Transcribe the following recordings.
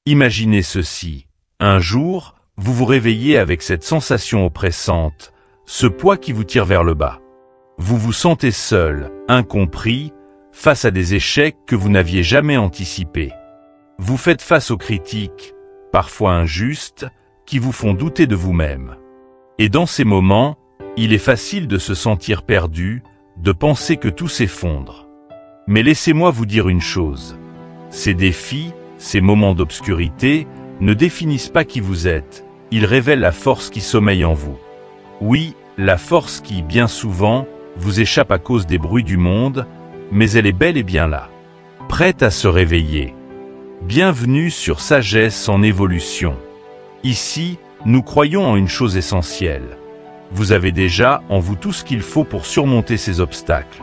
Imaginez ceci. Un jour, vous vous réveillez avec cette sensation oppressante, ce poids qui vous tire vers le bas. Vous vous sentez seul, incompris, face à des échecs que vous n'aviez jamais anticipés. Vous faites face aux critiques, parfois injustes, qui vous font douter de vous-même. Et dans ces moments, il est facile de se sentir perdu, de penser que tout s'effondre. Mais laissez-moi vous dire une chose. Ces défis, ces moments d'obscurité, ne définissent pas qui vous êtes, ils révèlent la force qui sommeille en vous. Oui, la force qui, bien souvent, vous échappe à cause des bruits du monde, mais elle est bel et bien là, prête à se réveiller. Bienvenue sur Sagesse en évolution. Ici, nous croyons en une chose essentielle. Vous avez déjà en vous tout ce qu'il faut pour surmonter ces obstacles.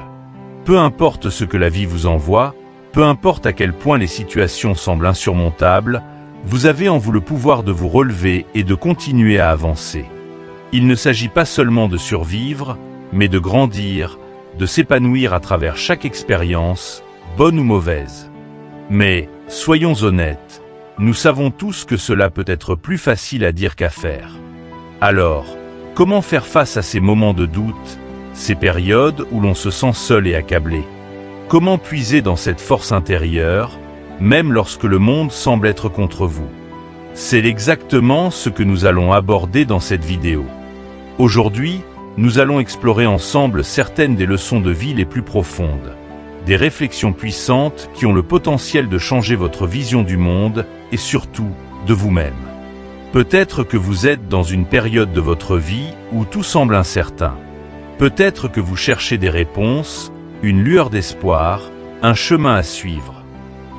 Peu importe ce que la vie vous envoie, peu importe à quel point les situations semblent insurmontables, vous avez en vous le pouvoir de vous relever et de continuer à avancer. Il ne s'agit pas seulement de survivre, mais de grandir, de s'épanouir à travers chaque expérience, bonne ou mauvaise. Mais, soyons honnêtes, nous savons tous que cela peut être plus facile à dire qu'à faire. Alors, comment faire face à ces moments de doute, ces périodes où l'on se sent seul et accablé? Comment puiser dans cette force intérieure, même lorsque le monde semble être contre vous? C'est exactement ce que nous allons aborder dans cette vidéo. Aujourd'hui, nous allons explorer ensemble certaines des leçons de vie les plus profondes, des réflexions puissantes qui ont le potentiel de changer votre vision du monde et surtout de vous-même. Peut-être que vous êtes dans une période de votre vie où tout semble incertain. Peut-être que vous cherchez des réponses, une lueur d'espoir, un chemin à suivre.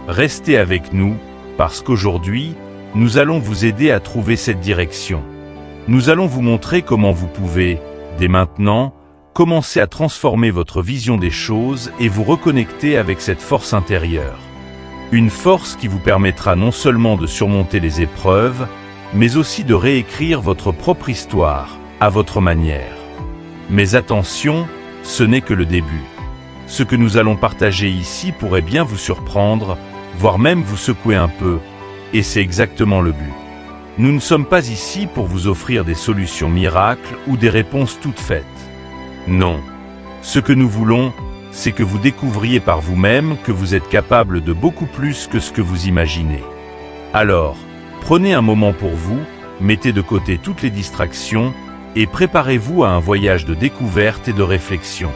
Restez avec nous, parce qu'aujourd'hui, nous allons vous aider à trouver cette direction. Nous allons vous montrer comment vous pouvez, dès maintenant, commencer à transformer votre vision des choses et vous reconnecter avec cette force intérieure. Une force qui vous permettra non seulement de surmonter les épreuves, mais aussi de réécrire votre propre histoire, à votre manière. Mais attention, ce n'est que le début. Ce que nous allons partager ici pourrait bien vous surprendre, voire même vous secouer un peu, et c'est exactement le but. Nous ne sommes pas ici pour vous offrir des solutions miracles ou des réponses toutes faites. Non. Ce que nous voulons, c'est que vous découvriez par vous-même que vous êtes capable de beaucoup plus que ce que vous imaginez. Alors, prenez un moment pour vous, mettez de côté toutes les distractions et préparez-vous à un voyage de découverte et de réflexion.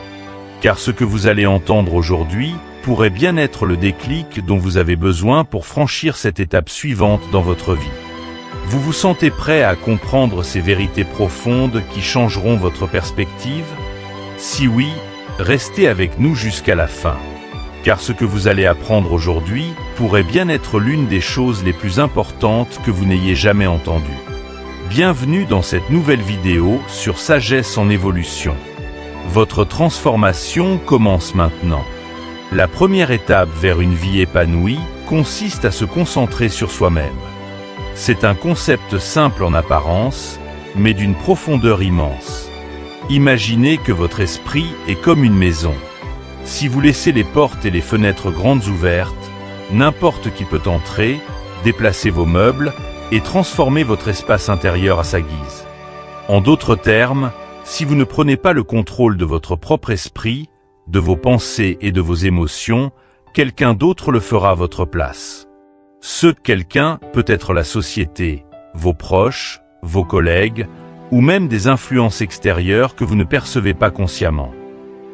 Car ce que vous allez entendre aujourd'hui pourrait bien être le déclic dont vous avez besoin pour franchir cette étape suivante dans votre vie. Vous vous sentez prêt à comprendre ces vérités profondes qui changeront votre perspective? Si oui, restez avec nous jusqu'à la fin. Car ce que vous allez apprendre aujourd'hui pourrait bien être l'une des choses les plus importantes que vous n'ayez jamais entendues. Bienvenue dans cette nouvelle vidéo sur Sagesse en évolution. Votre transformation commence maintenant. La première étape vers une vie épanouie consiste à se concentrer sur soi-même. C'est un concept simple en apparence, mais d'une profondeur immense. Imaginez que votre esprit est comme une maison. Si vous laissez les portes et les fenêtres grandes ouvertes, n'importe qui peut entrer, déplacer vos meubles et transformer votre espace intérieur à sa guise. En d'autres termes, si vous ne prenez pas le contrôle de votre propre esprit, de vos pensées et de vos émotions, quelqu'un d'autre le fera à votre place. Ce quelqu'un peut être la société, vos proches, vos collègues, ou même des influences extérieures que vous ne percevez pas consciemment.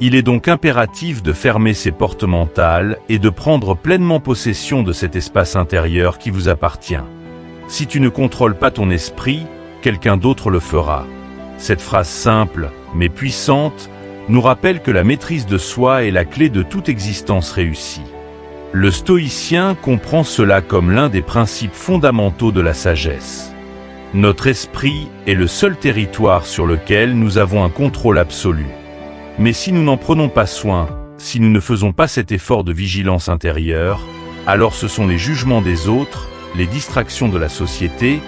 Il est donc impératif de fermer ces portes mentales et de prendre pleinement possession de cet espace intérieur qui vous appartient. Si tu ne contrôles pas ton esprit, quelqu'un d'autre le fera. Cette phrase simple, mais puissante, nous rappelle que la maîtrise de soi est la clé de toute existence réussie. Le stoïcien comprend cela comme l'un des principes fondamentaux de la sagesse. Notre esprit est le seul territoire sur lequel nous avons un contrôle absolu. Mais si nous n'en prenons pas soin, si nous ne faisons pas cet effort de vigilance intérieure, alors ce sont les jugements des autres, les distractions de la société,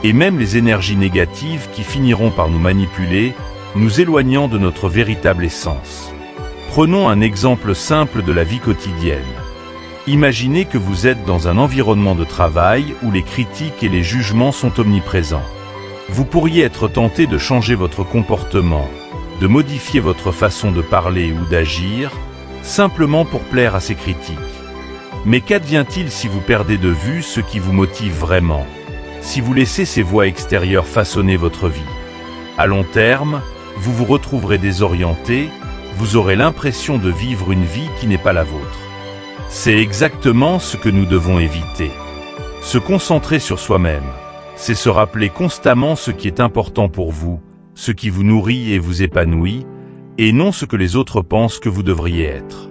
et même les énergies négatives qui finiront par nous manipuler, nous éloignant de notre véritable essence. Prenons un exemple simple de la vie quotidienne. Imaginez que vous êtes dans un environnement de travail où les critiques et les jugements sont omniprésents. Vous pourriez être tenté de changer votre comportement, de modifier votre façon de parler ou d'agir, simplement pour plaire à ces critiques. Mais qu'advient-il si vous perdez de vue ce qui vous motive vraiment, si vous laissez ces voix extérieures façonner votre vie? À long terme, vous vous retrouverez désorienté, vous aurez l'impression de vivre une vie qui n'est pas la vôtre. C'est exactement ce que nous devons éviter. Se concentrer sur soi-même, c'est se rappeler constamment ce qui est important pour vous, ce qui vous nourrit et vous épanouit, et non ce que les autres pensent que vous devriez être.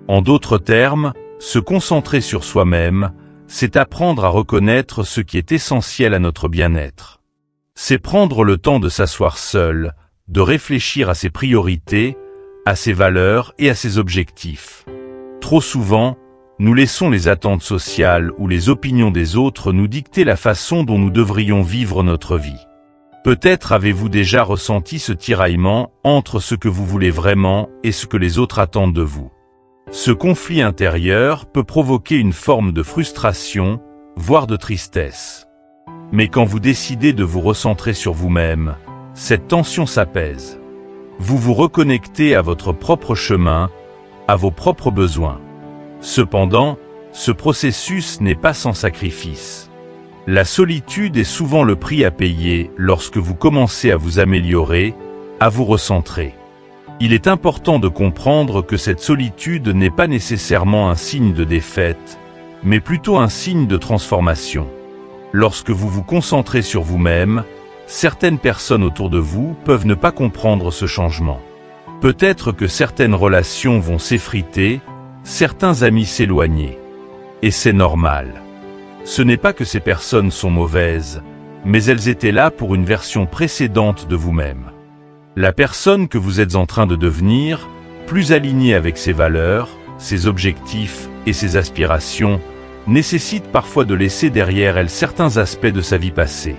En d'autres termes, se concentrer sur soi-même, c'est apprendre à reconnaître ce qui est essentiel à notre bien-être. C'est prendre le temps de s'asseoir seul, de réfléchir à ses priorités, à ses valeurs et à ses objectifs. Trop souvent, nous laissons les attentes sociales ou les opinions des autres nous dicter la façon dont nous devrions vivre notre vie. Peut-être avez-vous déjà ressenti ce tiraillement entre ce que vous voulez vraiment et ce que les autres attendent de vous. Ce conflit intérieur peut provoquer une forme de frustration, voire de tristesse. Mais quand vous décidez de vous recentrer sur vous-même, cette tension s'apaise. Vous vous reconnectez à votre propre chemin, à vos propres besoins. Cependant, ce processus n'est pas sans sacrifice. La solitude est souvent le prix à payer lorsque vous commencez à vous améliorer, à vous recentrer. Il est important de comprendre que cette solitude n'est pas nécessairement un signe de défaite, mais plutôt un signe de transformation. Lorsque vous vous concentrez sur vous-même, certaines personnes autour de vous peuvent ne pas comprendre ce changement. Peut-être que certaines relations vont s'effriter, certains amis s'éloigner. Et c'est normal. Ce n'est pas que ces personnes sont mauvaises, mais elles étaient là pour une version précédente de vous-même. La personne que vous êtes en train de devenir, plus alignée avec ses valeurs, ses objectifs et ses aspirations, nécessite parfois de laisser derrière elle certains aspects de sa vie passée.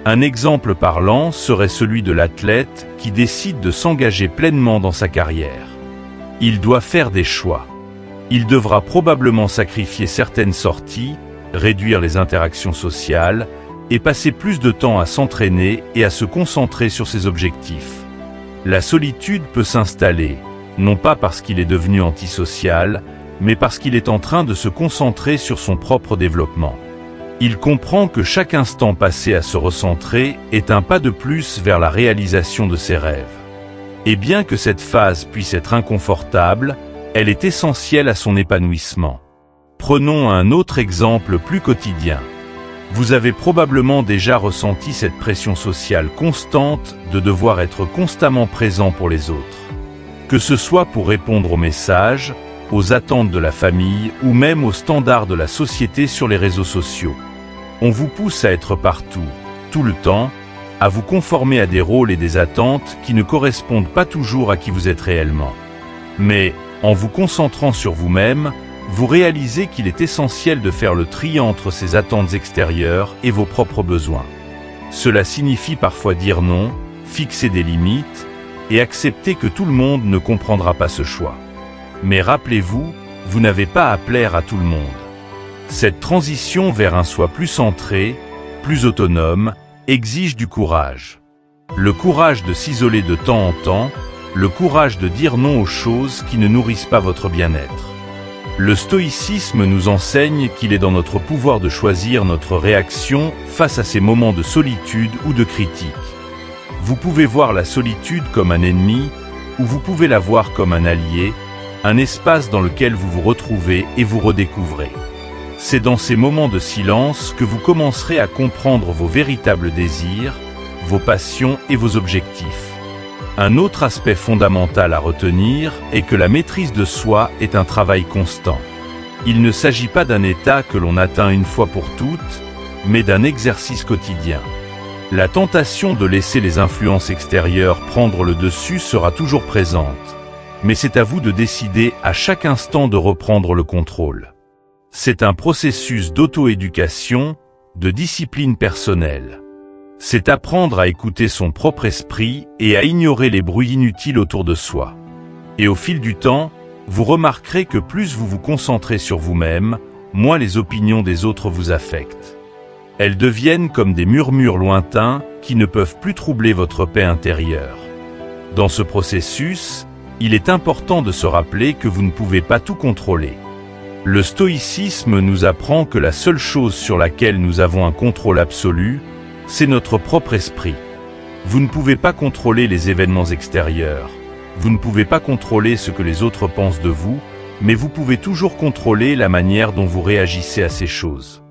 Un exemple parlant serait celui de l'athlète qui décide de s'engager pleinement dans sa carrière. Il doit faire des choix. Il devra probablement sacrifier certaines sorties, réduire les interactions sociales et passer plus de temps à s'entraîner et à se concentrer sur ses objectifs. La solitude peut s'installer, non pas parce qu'il est devenu antisocial, mais parce qu'il est en train de se concentrer sur son propre développement. Il comprend que chaque instant passé à se recentrer est un pas de plus vers la réalisation de ses rêves. Et bien que cette phase puisse être inconfortable, elle est essentielle à son épanouissement. Prenons un autre exemple plus quotidien. Vous avez probablement déjà ressenti cette pression sociale constante de devoir être constamment présent pour les autres. Que ce soit pour répondre aux messages, aux attentes de la famille ou même aux standards de la société sur les réseaux sociaux. On vous pousse à être partout, tout le temps, à vous conformer à des rôles et des attentes qui ne correspondent pas toujours à qui vous êtes réellement. Mais, en vous concentrant sur vous-même, vous réalisez qu'il est essentiel de faire le tri entre ces attentes extérieures et vos propres besoins. Cela signifie parfois dire non, fixer des limites et accepter que tout le monde ne comprendra pas ce choix. Mais rappelez-vous, vous n'avez pas à plaire à tout le monde. Cette transition vers un soi plus centré, plus autonome, exige du courage. Le courage de s'isoler de temps en temps, le courage de dire non aux choses qui ne nourrissent pas votre bien-être. Le stoïcisme nous enseigne qu'il est dans notre pouvoir de choisir notre réaction face à ces moments de solitude ou de critique. Vous pouvez voir la solitude comme un ennemi, ou vous pouvez la voir comme un allié, un espace dans lequel vous vous retrouvez et vous redécouvrez. C'est dans ces moments de silence que vous commencerez à comprendre vos véritables désirs, vos passions et vos objectifs. Un autre aspect fondamental à retenir est que la maîtrise de soi est un travail constant. Il ne s'agit pas d'un état que l'on atteint une fois pour toutes, mais d'un exercice quotidien. La tentation de laisser les influences extérieures prendre le dessus sera toujours présente, mais c'est à vous de décider à chaque instant de reprendre le contrôle. C'est un processus d'auto-éducation, de discipline personnelle. C'est apprendre à écouter son propre esprit et à ignorer les bruits inutiles autour de soi. Et au fil du temps, Vous remarquerez que plus vous vous concentrez sur vous-même, moins les opinions des autres vous affectent. Elles deviennent comme des murmures lointains qui ne peuvent plus troubler votre paix intérieure. Dans ce processus, il est important de se rappeler que vous ne pouvez pas tout contrôler. Le stoïcisme nous apprend que la seule chose sur laquelle nous avons un contrôle absolu, c'est notre propre esprit. Vous ne pouvez pas contrôler les événements extérieurs. Vous ne pouvez pas contrôler ce que les autres pensent de vous, mais vous pouvez toujours contrôler la manière dont vous réagissez à ces choses.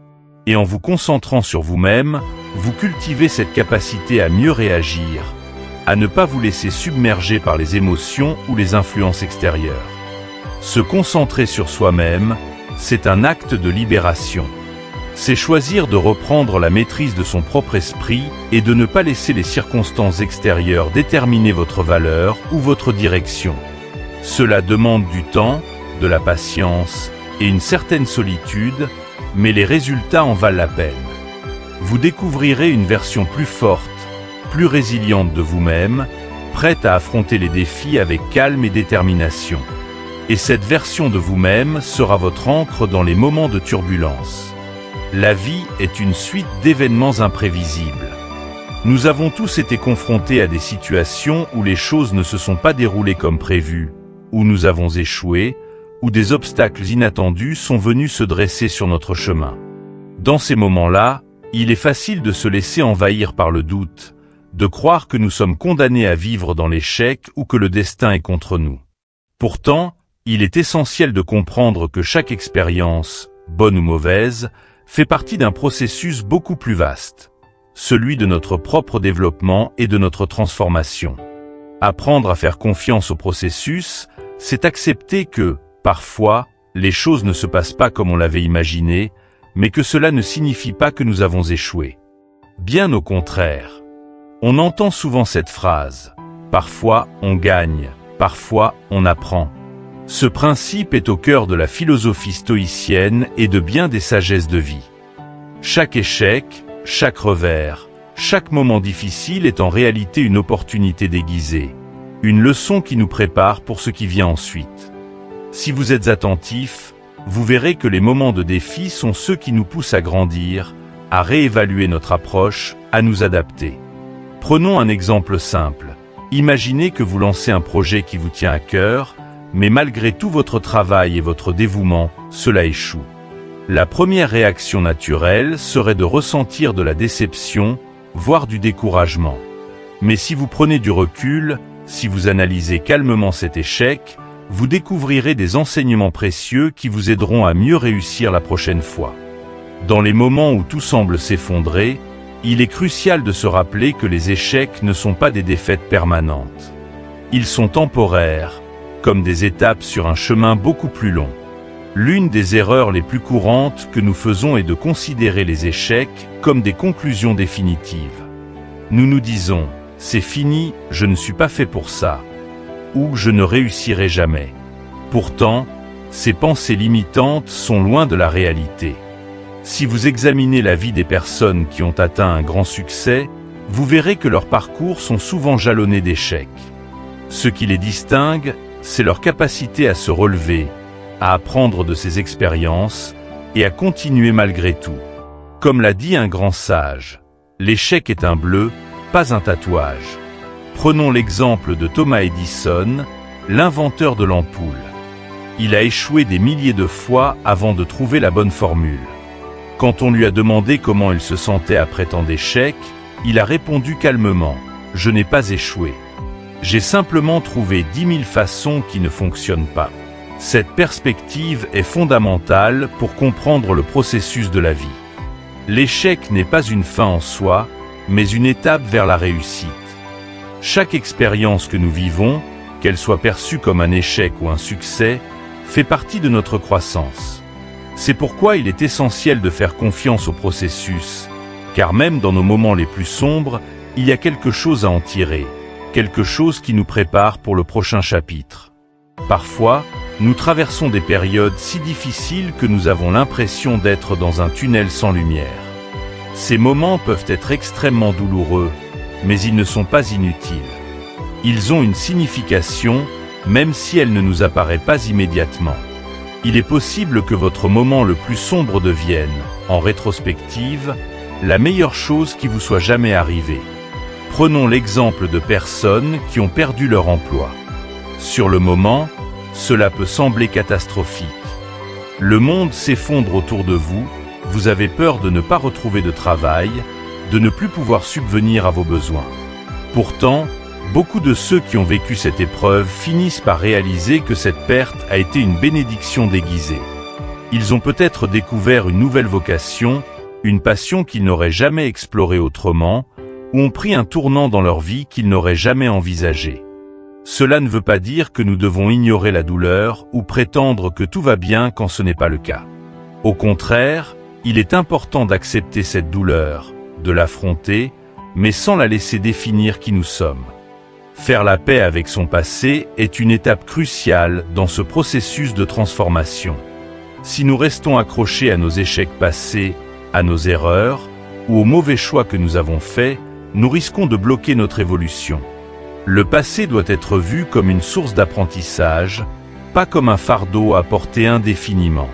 Et en vous concentrant sur vous-même, vous cultivez cette capacité à mieux réagir, à ne pas vous laisser submerger par les émotions ou les influences extérieures. Se concentrer sur soi-même, c'est un acte de libération. C'est choisir de reprendre la maîtrise de son propre esprit et de ne pas laisser les circonstances extérieures déterminer votre valeur ou votre direction. Cela demande du temps, de la patience et une certaine solitude, mais les résultats en valent la peine. Vous découvrirez une version plus forte, plus résiliente de vous-même, prête à affronter les défis avec calme et détermination. Et cette version de vous-même sera votre ancre dans les moments de turbulence. La vie est une suite d'événements imprévisibles. Nous avons tous été confrontés à des situations où les choses ne se sont pas déroulées comme prévu, où nous avons échoué, où des obstacles inattendus sont venus se dresser sur notre chemin. Dans ces moments-là, il est facile de se laisser envahir par le doute, de croire que nous sommes condamnés à vivre dans l'échec ou que le destin est contre nous. Pourtant, il est essentiel de comprendre que chaque expérience, bonne ou mauvaise, fait partie d'un processus beaucoup plus vaste, celui de notre propre développement et de notre transformation. Apprendre à faire confiance au processus, c'est accepter que, parfois, les choses ne se passent pas comme on l'avait imaginé, mais que cela ne signifie pas que nous avons échoué. Bien au contraire. On entend souvent cette phrase « Parfois on gagne, parfois on apprend ». Ce principe est au cœur de la philosophie stoïcienne et de bien des sagesses de vie. Chaque échec, chaque revers, chaque moment difficile est en réalité une opportunité déguisée, une leçon qui nous prépare pour ce qui vient ensuite. Si vous êtes attentif, vous verrez que les moments de défi sont ceux qui nous poussent à grandir, à réévaluer notre approche, à nous adapter. Prenons un exemple simple. Imaginez que vous lancez un projet qui vous tient à cœur, mais malgré tout votre travail et votre dévouement, cela échoue. La première réaction naturelle serait de ressentir de la déception, voire du découragement. Mais si vous prenez du recul, si vous analysez calmement cet échec, vous découvrirez des enseignements précieux qui vous aideront à mieux réussir la prochaine fois. Dans les moments où tout semble s'effondrer, il est crucial de se rappeler que les échecs ne sont pas des défaites permanentes. Ils sont temporaires, comme des étapes sur un chemin beaucoup plus long. L'une des erreurs les plus courantes que nous faisons est de considérer les échecs comme des conclusions définitives. Nous nous disons « c'est fini, je ne suis pas fait pour ça » ou « je ne réussirai jamais ». Pourtant, ces pensées limitantes sont loin de la réalité. Si vous examinez la vie des personnes qui ont atteint un grand succès, vous verrez que leurs parcours sont souvent jalonnés d'échecs. Ce qui les distingue, c'est leur capacité à se relever, à apprendre de ces expériences et à continuer malgré tout. Comme l'a dit un grand sage, l'échec est un bleu, pas un tatouage. Prenons l'exemple de Thomas Edison, l'inventeur de l'ampoule. Il a échoué des milliers de fois avant de trouver la bonne formule. Quand on lui a demandé comment il se sentait après tant d'échecs, il a répondu calmement « Je n'ai pas échoué. J'ai simplement trouvé 10 000 façons qui ne fonctionnent pas ». Cette perspective est fondamentale pour comprendre le processus de la vie. L'échec n'est pas une fin en soi, mais une étape vers la réussite. Chaque expérience que nous vivons, qu'elle soit perçue comme un échec ou un succès, fait partie de notre croissance. C'est pourquoi il est essentiel de faire confiance au processus, car même dans nos moments les plus sombres, il y a quelque chose à en tirer, quelque chose qui nous prépare pour le prochain chapitre. Parfois, nous traversons des périodes si difficiles que nous avons l'impression d'être dans un tunnel sans lumière. Ces moments peuvent être extrêmement douloureux, mais ils ne sont pas inutiles. Ils ont une signification, même si elle ne nous apparaît pas immédiatement. Il est possible que votre moment le plus sombre devienne, en rétrospective, la meilleure chose qui vous soit jamais arrivée. Prenons l'exemple de personnes qui ont perdu leur emploi. Sur le moment, cela peut sembler catastrophique. Le monde s'effondre autour de vous, vous avez peur de ne pas retrouver de travail, de ne plus pouvoir subvenir à vos besoins. Pourtant, beaucoup de ceux qui ont vécu cette épreuve finissent par réaliser que cette perte a été une bénédiction déguisée. Ils ont peut-être découvert une nouvelle vocation, une passion qu'ils n'auraient jamais explorée autrement, ou ont pris un tournant dans leur vie qu'ils n'auraient jamais envisagé. Cela ne veut pas dire que nous devons ignorer la douleur ou prétendre que tout va bien quand ce n'est pas le cas. Au contraire, il est important d'accepter cette douleur, de l'affronter, mais sans la laisser définir qui nous sommes. Faire la paix avec son passé est une étape cruciale dans ce processus de transformation. Si nous restons accrochés à nos échecs passés, à nos erreurs, ou aux mauvais choix que nous avons faits, nous risquons de bloquer notre évolution. Le passé doit être vu comme une source d'apprentissage, pas comme un fardeau à porter indéfiniment.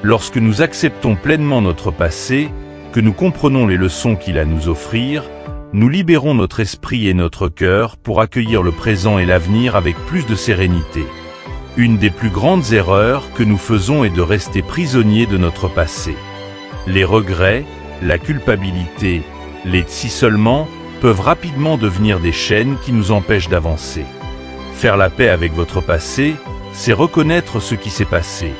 Lorsque nous acceptons pleinement notre passé, que nous comprenons les leçons qu'il a à nous offrir, nous libérons notre esprit et notre cœur pour accueillir le présent et l'avenir avec plus de sérénité. Une des plus grandes erreurs que nous faisons est de rester prisonniers de notre passé. Les regrets, la culpabilité, les « si seulement » peuvent rapidement devenir des chaînes qui nous empêchent d'avancer. Faire la paix avec votre passé, c'est reconnaître ce qui s'est passé,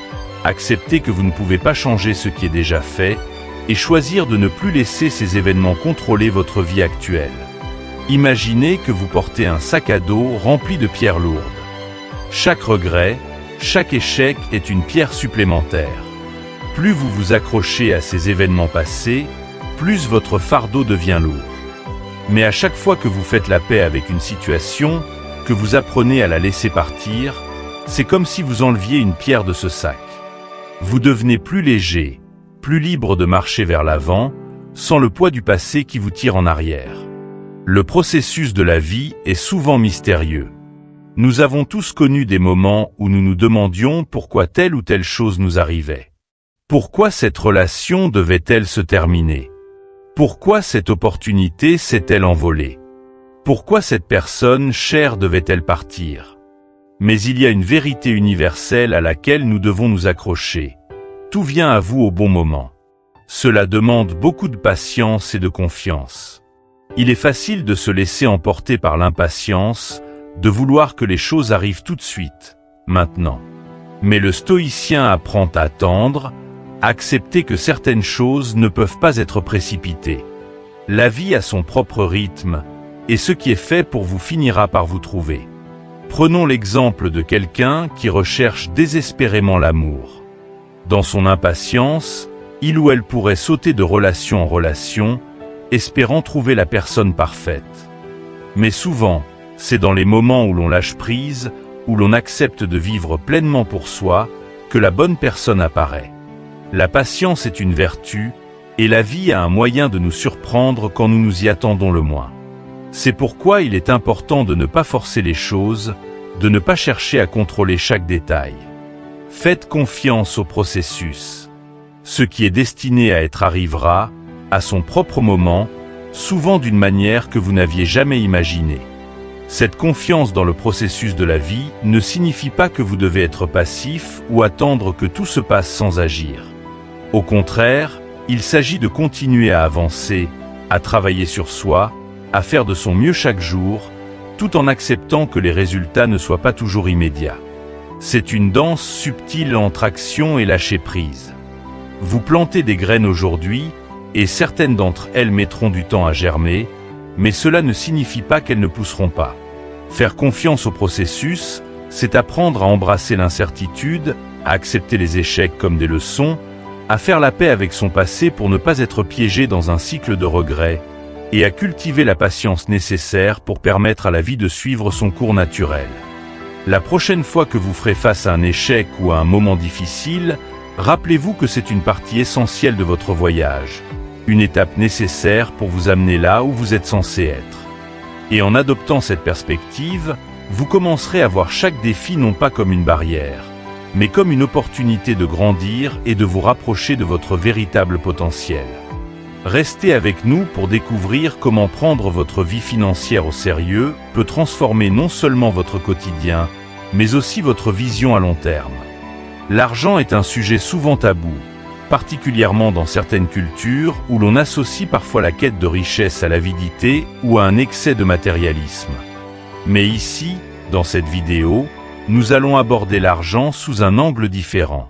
accepter que vous ne pouvez pas changer ce qui est déjà fait, et choisir de ne plus laisser ces événements contrôler votre vie actuelle. Imaginez que vous portez un sac à dos rempli de pierres lourdes. Chaque regret, chaque échec est une pierre supplémentaire. Plus vous vous accrochez à ces événements passés, plus votre fardeau devient lourd. Mais à chaque fois que vous faites la paix avec une situation, que vous apprenez à la laisser partir, c'est comme si vous enleviez une pierre de ce sac. Vous devenez plus léger, plus libre de marcher vers l'avant, sans le poids du passé qui vous tire en arrière. Le processus de la vie est souvent mystérieux. Nous avons tous connu des moments où nous nous demandions pourquoi telle ou telle chose nous arrivait. Pourquoi cette relation devait-elle se terminer? Pourquoi cette opportunité s'est-elle envolée? Pourquoi cette personne chère devait-elle partir? Mais il y a une vérité universelle à laquelle nous devons nous accrocher. Tout vient à vous au bon moment. Cela demande beaucoup de patience et de confiance. Il est facile de se laisser emporter par l'impatience, de vouloir que les choses arrivent tout de suite, maintenant. Mais le stoïcien apprend à attendre, accepter que certaines choses ne peuvent pas être précipitées. La vie a son propre rythme, et ce qui est fait pour vous finira par vous trouver. Prenons l'exemple de quelqu'un qui recherche désespérément l'amour. Dans son impatience, il ou elle pourrait sauter de relation en relation, espérant trouver la personne parfaite. Mais souvent, c'est dans les moments où l'on lâche prise, où l'on accepte de vivre pleinement pour soi, que la bonne personne apparaît. La patience est une vertu, et la vie a un moyen de nous surprendre quand nous nous y attendons le moins. C'est pourquoi il est important de ne pas forcer les choses, de ne pas chercher à contrôler chaque détail. Faites confiance au processus. Ce qui est destiné à être arrivera, à son propre moment, souvent d'une manière que vous n'aviez jamais imaginée. Cette confiance dans le processus de la vie ne signifie pas que vous devez être passif ou attendre que tout se passe sans agir. Au contraire, il s'agit de continuer à avancer, à travailler sur soi, à faire de son mieux chaque jour, tout en acceptant que les résultats ne soient pas toujours immédiats. C'est une danse subtile entre action et lâcher prise. Vous plantez des graines aujourd'hui, et certaines d'entre elles mettront du temps à germer, mais cela ne signifie pas qu'elles ne pousseront pas. Faire confiance au processus, c'est apprendre à embrasser l'incertitude, à accepter les échecs comme des leçons, à faire la paix avec son passé pour ne pas être piégé dans un cycle de regrets, et à cultiver la patience nécessaire pour permettre à la vie de suivre son cours naturel. La prochaine fois que vous ferez face à un échec ou à un moment difficile, rappelez-vous que c'est une partie essentielle de votre voyage, une étape nécessaire pour vous amener là où vous êtes censé être. Et en adoptant cette perspective, vous commencerez à voir chaque défi non pas comme une barrière, mais comme une opportunité de grandir et de vous rapprocher de votre véritable potentiel. Restez avec nous pour découvrir comment prendre votre vie financière au sérieux peut transformer non seulement votre quotidien, mais aussi votre vision à long terme. L'argent est un sujet souvent tabou, particulièrement dans certaines cultures où l'on associe parfois la quête de richesse à l'avidité ou à un excès de matérialisme. Mais ici, dans cette vidéo, nous allons aborder l'argent sous un angle différent.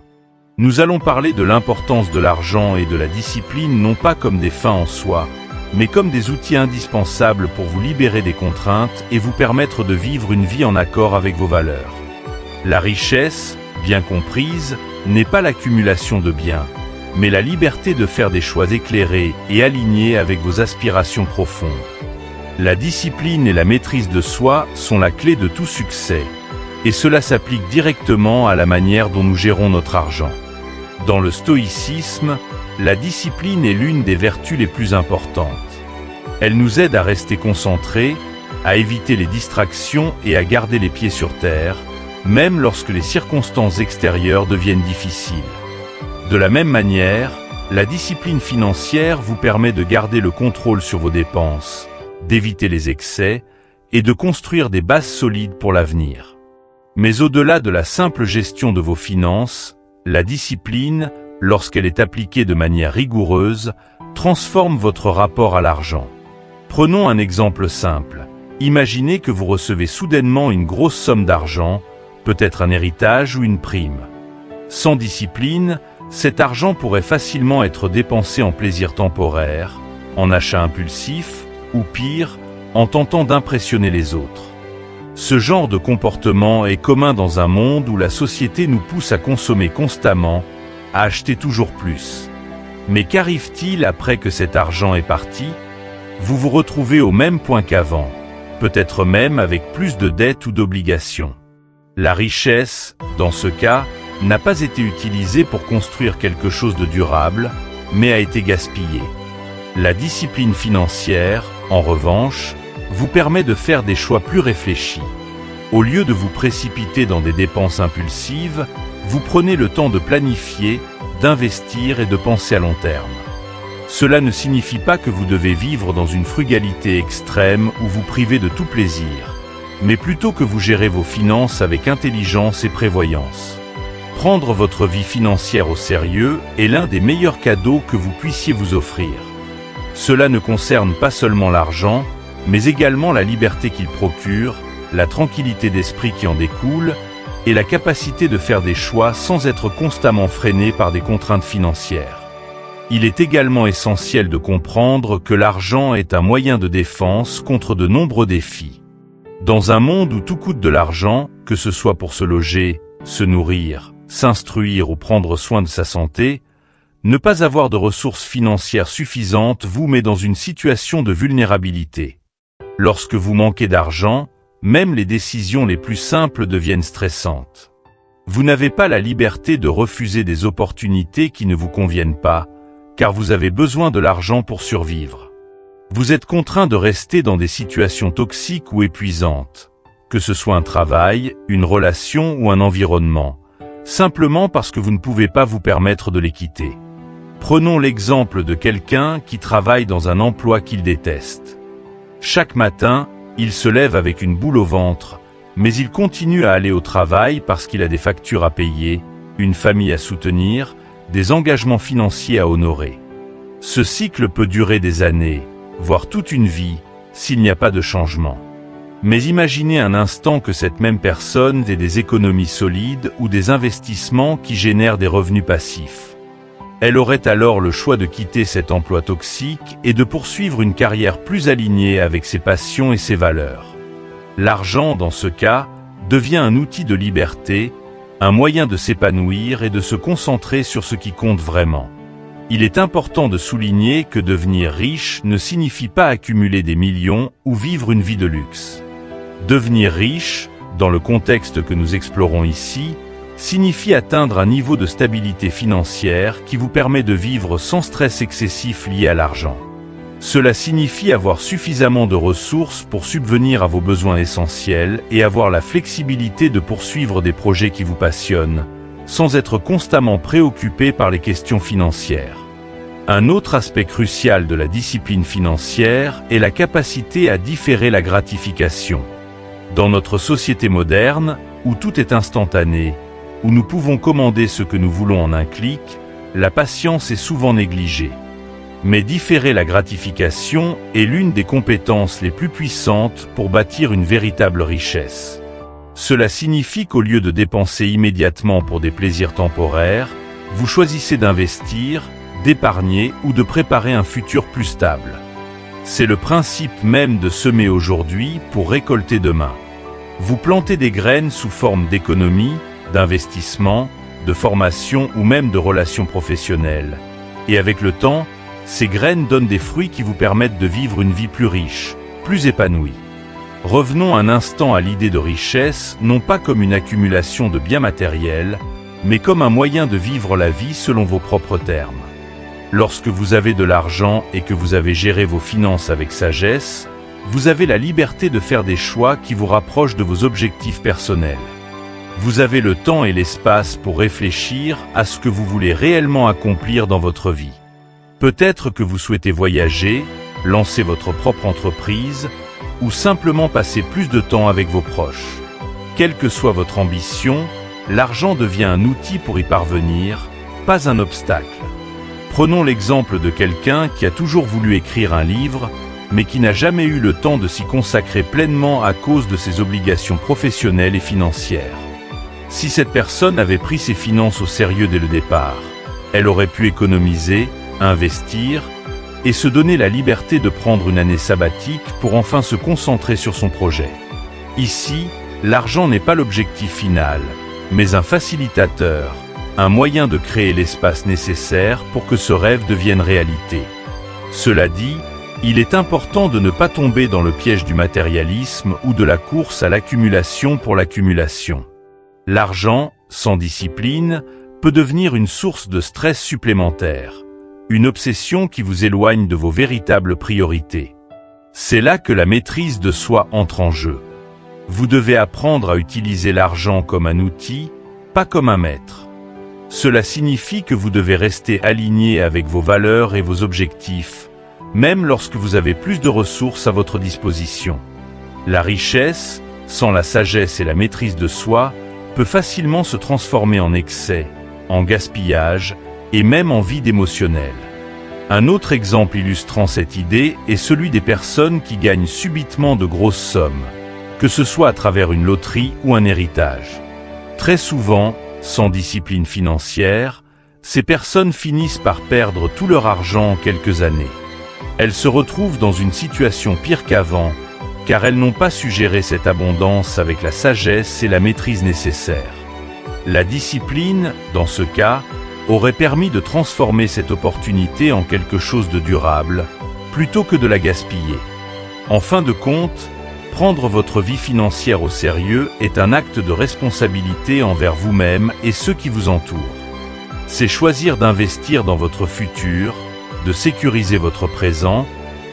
Nous allons parler de l'importance de l'argent et de la discipline non pas comme des fins en soi, mais comme des outils indispensables pour vous libérer des contraintes et vous permettre de vivre une vie en accord avec vos valeurs. La richesse, bien comprise, n'est pas l'accumulation de biens, mais la liberté de faire des choix éclairés et alignés avec vos aspirations profondes. La discipline et la maîtrise de soi sont la clé de tout succès, et cela s'applique directement à la manière dont nous gérons notre argent. Dans le stoïcisme, la discipline est l'une des vertus les plus importantes. Elle nous aide à rester concentrés, à éviter les distractions et à garder les pieds sur terre, même lorsque les circonstances extérieures deviennent difficiles. De la même manière, la discipline financière vous permet de garder le contrôle sur vos dépenses, d'éviter les excès et de construire des bases solides pour l'avenir. Mais au-delà de la simple gestion de vos finances, la discipline, lorsqu'elle est appliquée de manière rigoureuse, transforme votre rapport à l'argent. Prenons un exemple simple. Imaginez que vous recevez soudainement une grosse somme d'argent, peut-être un héritage ou une prime. Sans discipline, cet argent pourrait facilement être dépensé en plaisirs temporaires, en achats impulsifs, ou pire, en tentant d'impressionner les autres. Ce genre de comportement est commun dans un monde où la société nous pousse à consommer constamment, à acheter toujours plus. Mais qu'arrive-t-il après que cet argent est parti? Vous vous retrouvez au même point qu'avant, peut-être même avec plus de dettes ou d'obligations. La richesse, dans ce cas, n'a pas été utilisée pour construire quelque chose de durable, mais a été gaspillée. La discipline financière, en revanche, vous permet de faire des choix plus réfléchis. Au lieu de vous précipiter dans des dépenses impulsives, vous prenez le temps de planifier, d'investir et de penser à long terme. Cela ne signifie pas que vous devez vivre dans une frugalité extrême ou vous priver de tout plaisir, mais plutôt que vous gérez vos finances avec intelligence et prévoyance. Prendre votre vie financière au sérieux est l'un des meilleurs cadeaux que vous puissiez vous offrir. Cela ne concerne pas seulement l'argent, mais également la liberté qu'il procure, la tranquillité d'esprit qui en découle, et la capacité de faire des choix sans être constamment freiné par des contraintes financières. Il est également essentiel de comprendre que l'argent est un moyen de défense contre de nombreux défis. Dans un monde où tout coûte de l'argent, que ce soit pour se loger, se nourrir, s'instruire ou prendre soin de sa santé, ne pas avoir de ressources financières suffisantes vous met dans une situation de vulnérabilité. Lorsque vous manquez d'argent, même les décisions les plus simples deviennent stressantes. Vous n'avez pas la liberté de refuser des opportunités qui ne vous conviennent pas, car vous avez besoin de l'argent pour survivre. Vous êtes contraint de rester dans des situations toxiques ou épuisantes, que ce soit un travail, une relation ou un environnement, simplement parce que vous ne pouvez pas vous permettre de les quitter. Prenons l'exemple de quelqu'un qui travaille dans un emploi qu'il déteste. Chaque matin, il se lève avec une boule au ventre, mais il continue à aller au travail parce qu'il a des factures à payer, une famille à soutenir, des engagements financiers à honorer. Ce cycle peut durer des années, voire toute une vie, s'il n'y a pas de changement. Mais imaginez un instant que cette même personne ait des économies solides ou des investissements qui génèrent des revenus passifs. Elle aurait alors le choix de quitter cet emploi toxique et de poursuivre une carrière plus alignée avec ses passions et ses valeurs. L'argent, dans ce cas, devient un outil de liberté, un moyen de s'épanouir et de se concentrer sur ce qui compte vraiment. Il est important de souligner que devenir riche ne signifie pas accumuler des millions ou vivre une vie de luxe. Devenir riche, dans le contexte que nous explorons ici, signifie atteindre un niveau de stabilité financière qui vous permet de vivre sans stress excessif lié à l'argent. Cela signifie avoir suffisamment de ressources pour subvenir à vos besoins essentiels et avoir la flexibilité de poursuivre des projets qui vous passionnent, sans être constamment préoccupé par les questions financières. Un autre aspect crucial de la discipline financière est la capacité à différer la gratification. Dans notre société moderne, où tout est instantané, où nous pouvons commander ce que nous voulons en un clic, la patience est souvent négligée. Mais différer la gratification est l'une des compétences les plus puissantes pour bâtir une véritable richesse. Cela signifie qu'au lieu de dépenser immédiatement pour des plaisirs temporaires, vous choisissez d'investir, d'épargner ou de préparer un futur plus stable. C'est le principe même de semer aujourd'hui pour récolter demain. Vous plantez des graines sous forme d'économie, d'investissement, de formation ou même de relations professionnelles. Et avec le temps, ces graines donnent des fruits qui vous permettent de vivre une vie plus riche, plus épanouie. Revenons un instant à l'idée de richesse, non pas comme une accumulation de biens matériels, mais comme un moyen de vivre la vie selon vos propres termes. Lorsque vous avez de l'argent et que vous avez géré vos finances avec sagesse, vous avez la liberté de faire des choix qui vous rapprochent de vos objectifs personnels. Vous avez le temps et l'espace pour réfléchir à ce que vous voulez réellement accomplir dans votre vie. Peut-être que vous souhaitez voyager, lancer votre propre entreprise, ou simplement passer plus de temps avec vos proches. Quelle que soit votre ambition, l'argent devient un outil pour y parvenir, pas un obstacle. Prenons l'exemple de quelqu'un qui a toujours voulu écrire un livre, mais qui n'a jamais eu le temps de s'y consacrer pleinement à cause de ses obligations professionnelles et financières. Si cette personne avait pris ses finances au sérieux dès le départ, elle aurait pu économiser, investir, et se donner la liberté de prendre une année sabbatique pour enfin se concentrer sur son projet. Ici, l'argent n'est pas l'objectif final, mais un facilitateur, un moyen de créer l'espace nécessaire pour que ce rêve devienne réalité. Cela dit, il est important de ne pas tomber dans le piège du matérialisme ou de la course à l'accumulation pour l'accumulation. L'argent, sans discipline, peut devenir une source de stress supplémentaire, une obsession qui vous éloigne de vos véritables priorités. C'est là que la maîtrise de soi entre en jeu. Vous devez apprendre à utiliser l'argent comme un outil, pas comme un maître. Cela signifie que vous devez rester aligné avec vos valeurs et vos objectifs, même lorsque vous avez plus de ressources à votre disposition. La richesse, sans la sagesse et la maîtrise de soi, peut facilement se transformer en excès, en gaspillage et même en vide émotionnel. Un autre exemple illustrant cette idée est celui des personnes qui gagnent subitement de grosses sommes, que ce soit à travers une loterie ou un héritage. Très souvent, sans discipline financière, ces personnes finissent par perdre tout leur argent en quelques années. Elles se retrouvent dans une situation pire qu'avant, car elles n'ont pas su gérer cette abondance avec la sagesse et la maîtrise nécessaires. La discipline, dans ce cas, aurait permis de transformer cette opportunité en quelque chose de durable, plutôt que de la gaspiller. En fin de compte, prendre votre vie financière au sérieux est un acte de responsabilité envers vous-même et ceux qui vous entourent. C'est choisir d'investir dans votre futur, de sécuriser votre présent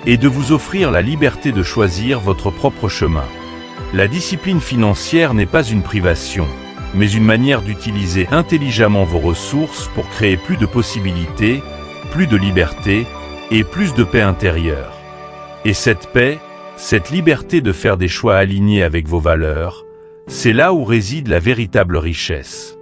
et de vous offrir la liberté de choisir votre propre chemin. La discipline financière n'est pas une privation, mais une manière d'utiliser intelligemment vos ressources pour créer plus de possibilités, plus de liberté et plus de paix intérieure. Et cette paix, cette liberté de faire des choix alignés avec vos valeurs, c'est là où réside la véritable richesse.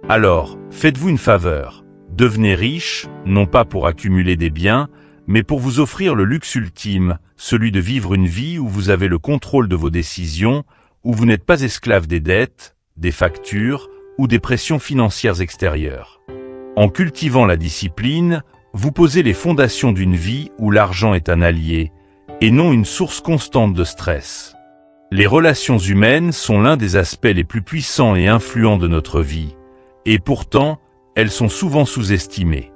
Alors, faites-vous une faveur, devenez riche, non pas pour accumuler des biens, mais pour vous offrir le luxe ultime, celui de vivre une vie où vous avez le contrôle de vos décisions, où vous n'êtes pas esclave des dettes, des factures ou des pressions financières extérieures. En cultivant la discipline, vous posez les fondations d'une vie où l'argent est un allié, et non une source constante de stress. Les relations humaines sont l'un des aspects les plus puissants et influents de notre vie, et pourtant, elles sont souvent sous-estimées.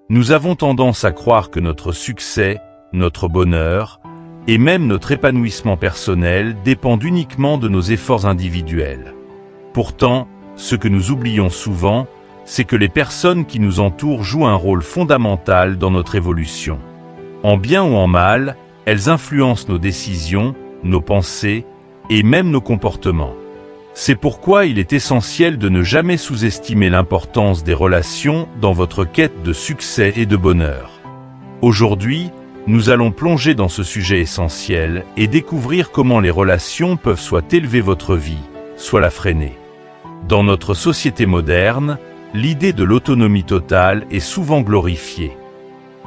Nous avons tendance à croire que notre succès, notre bonheur, et même notre épanouissement personnel dépendent uniquement de nos efforts individuels. Pourtant, ce que nous oublions souvent, c'est que les personnes qui nous entourent jouent un rôle fondamental dans notre évolution. En bien ou en mal, elles influencent nos décisions, nos pensées et même nos comportements. C'est pourquoi il est essentiel de ne jamais sous-estimer l'importance des relations dans votre quête de succès et de bonheur. Aujourd'hui, nous allons plonger dans ce sujet essentiel et découvrir comment les relations peuvent soit élever votre vie, soit la freiner. Dans notre société moderne, l'idée de l'autonomie totale est souvent glorifiée.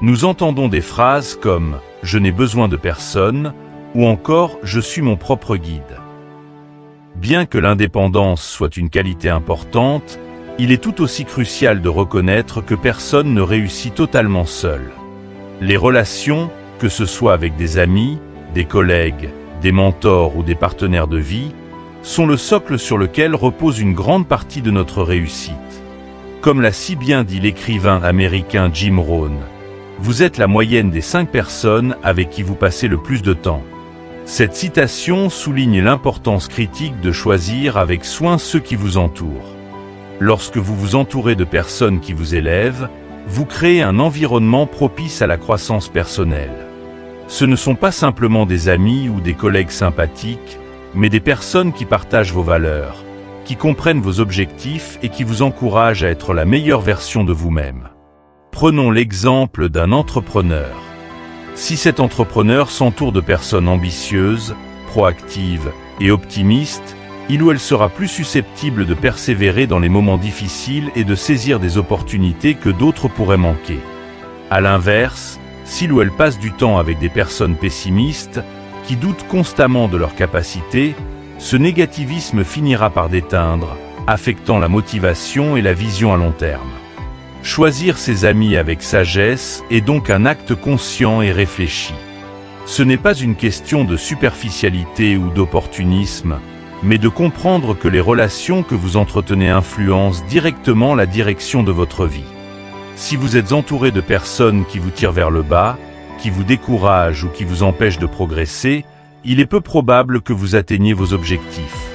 Nous entendons des phrases comme « je n'ai besoin de personne » ou encore « je suis mon propre guide ». Bien que l'indépendance soit une qualité importante, il est tout aussi crucial de reconnaître que personne ne réussit totalement seul. Les relations, que ce soit avec des amis, des collègues, des mentors ou des partenaires de vie, sont le socle sur lequel repose une grande partie de notre réussite. Comme l'a si bien dit l'écrivain américain Jim Rohn, vous êtes la moyenne des 5 personnes avec qui vous passez le plus de temps. Cette citation souligne l'importance critique de choisir avec soin ceux qui vous entourent. Lorsque vous vous entourez de personnes qui vous élèvent, vous créez un environnement propice à la croissance personnelle. Ce ne sont pas simplement des amis ou des collègues sympathiques, mais des personnes qui partagent vos valeurs, qui comprennent vos objectifs et qui vous encouragent à être la meilleure version de vous-même. Prenons l'exemple d'un entrepreneur. Si cet entrepreneur s'entoure de personnes ambitieuses, proactives et optimistes, il ou elle sera plus susceptible de persévérer dans les moments difficiles et de saisir des opportunités que d'autres pourraient manquer. À l'inverse, s'il ou elle passe du temps avec des personnes pessimistes, qui doutent constamment de leurs capacités, ce négativisme finira par déteindre, affectant la motivation et la vision à long terme. Choisir ses amis avec sagesse est donc un acte conscient et réfléchi. Ce n'est pas une question de superficialité ou d'opportunisme, mais de comprendre que les relations que vous entretenez influencent directement la direction de votre vie. Si vous êtes entouré de personnes qui vous tirent vers le bas, qui vous découragent ou qui vous empêchent de progresser, il est peu probable que vous atteigniez vos objectifs.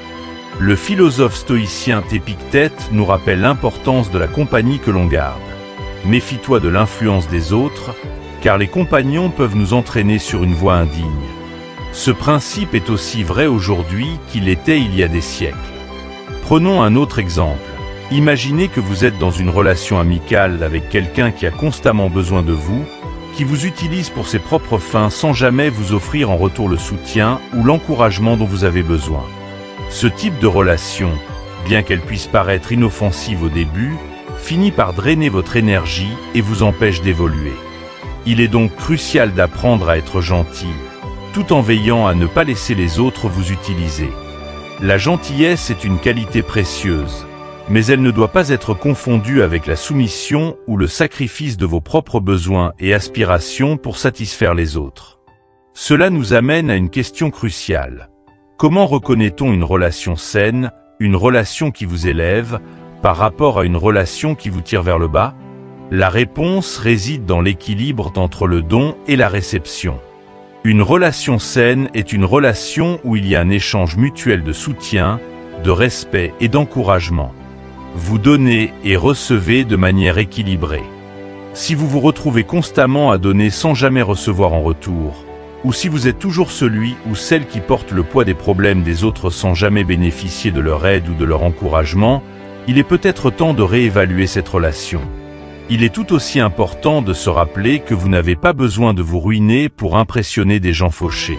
Le philosophe stoïcien Épictète nous rappelle l'importance de la compagnie que l'on garde. Méfie-toi de l'influence des autres, car les compagnons peuvent nous entraîner sur une voie indigne. Ce principe est aussi vrai aujourd'hui qu'il l'était il y a des siècles. Prenons un autre exemple. Imaginez que vous êtes dans une relation amicale avec quelqu'un qui a constamment besoin de vous, qui vous utilise pour ses propres fins sans jamais vous offrir en retour le soutien ou l'encouragement dont vous avez besoin. Ce type de relation, bien qu'elle puisse paraître inoffensive au début, finit par drainer votre énergie et vous empêche d'évoluer. Il est donc crucial d'apprendre à être gentil, tout en veillant à ne pas laisser les autres vous utiliser. La gentillesse est une qualité précieuse, mais elle ne doit pas être confondue avec la soumission ou le sacrifice de vos propres besoins et aspirations pour satisfaire les autres. Cela nous amène à une question cruciale. Comment reconnaît-on une relation saine, une relation qui vous élève, par rapport à une relation qui vous tire vers le bas? La réponse réside dans l'équilibre entre le don et la réception. Une relation saine est une relation où il y a un échange mutuel de soutien, de respect et d'encouragement. Vous donnez et recevez de manière équilibrée. Si vous vous retrouvez constamment à donner sans jamais recevoir en retour, ou si vous êtes toujours celui ou celle qui porte le poids des problèmes des autres sans jamais bénéficier de leur aide ou de leur encouragement, il est peut-être temps de réévaluer cette relation. Il est tout aussi important de se rappeler que vous n'avez pas besoin de vous ruiner pour impressionner des gens fauchés.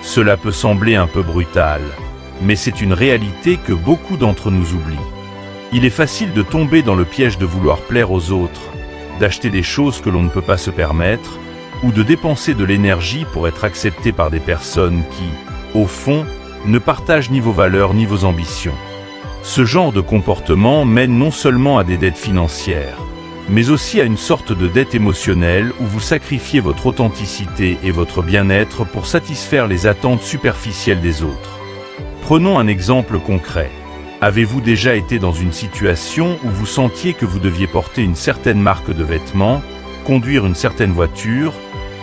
Cela peut sembler un peu brutal, mais c'est une réalité que beaucoup d'entre nous oublient. Il est facile de tomber dans le piège de vouloir plaire aux autres, d'acheter des choses que l'on ne peut pas se permettre, ou de dépenser de l'énergie pour être accepté par des personnes qui, au fond, ne partagent ni vos valeurs ni vos ambitions. Ce genre de comportement mène non seulement à des dettes financières, mais aussi à une sorte de dette émotionnelle où vous sacrifiez votre authenticité et votre bien-être pour satisfaire les attentes superficielles des autres. Prenons un exemple concret. Avez-vous déjà été dans une situation où vous sentiez que vous deviez porter une certaine marque de vêtements, conduire une certaine voiture,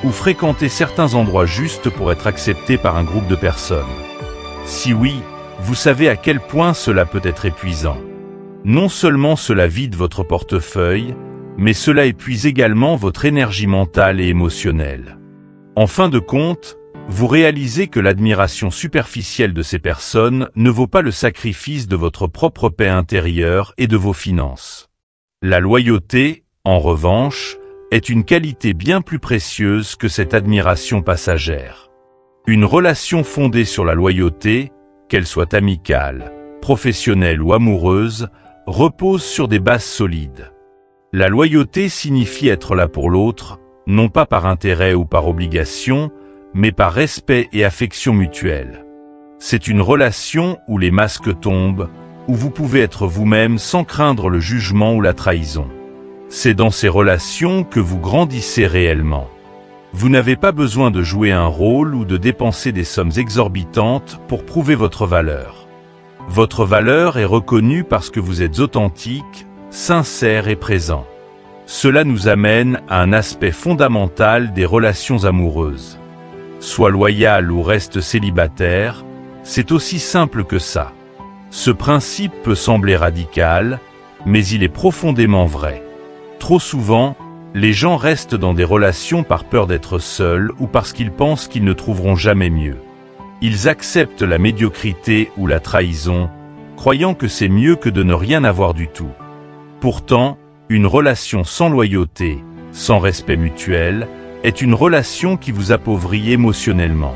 ou fréquenter certains endroits justes pour être accepté par un groupe de personnes? Si oui, vous savez à quel point cela peut être épuisant. Non seulement cela vide votre portefeuille, mais cela épuise également votre énergie mentale et émotionnelle. En fin de compte, vous réalisez que l'admiration superficielle de ces personnes ne vaut pas le sacrifice de votre propre paix intérieure et de vos finances. La loyauté, en revanche, est une qualité bien plus précieuse que cette admiration passagère. Une relation fondée sur la loyauté, qu'elle soit amicale, professionnelle ou amoureuse, repose sur des bases solides. La loyauté signifie être là pour l'autre, non pas par intérêt ou par obligation, mais par respect et affection mutuelle. C'est une relation où les masques tombent, où vous pouvez être vous-même sans craindre le jugement ou la trahison. C'est dans ces relations que vous grandissez réellement. Vous n'avez pas besoin de jouer un rôle ou de dépenser des sommes exorbitantes pour prouver votre valeur. Votre valeur est reconnue parce que vous êtes authentique, sincère et présent. Cela nous amène à un aspect fondamental des relations amoureuses. Sois loyal ou reste célibataire, c'est aussi simple que ça. Ce principe peut sembler radical, mais il est profondément vrai. Trop souvent, les gens restent dans des relations par peur d'être seuls ou parce qu'ils pensent qu'ils ne trouveront jamais mieux. Ils acceptent la médiocrité ou la trahison, croyant que c'est mieux que de ne rien avoir du tout. Pourtant, une relation sans loyauté, sans respect mutuel, est une relation qui vous appauvrit émotionnellement.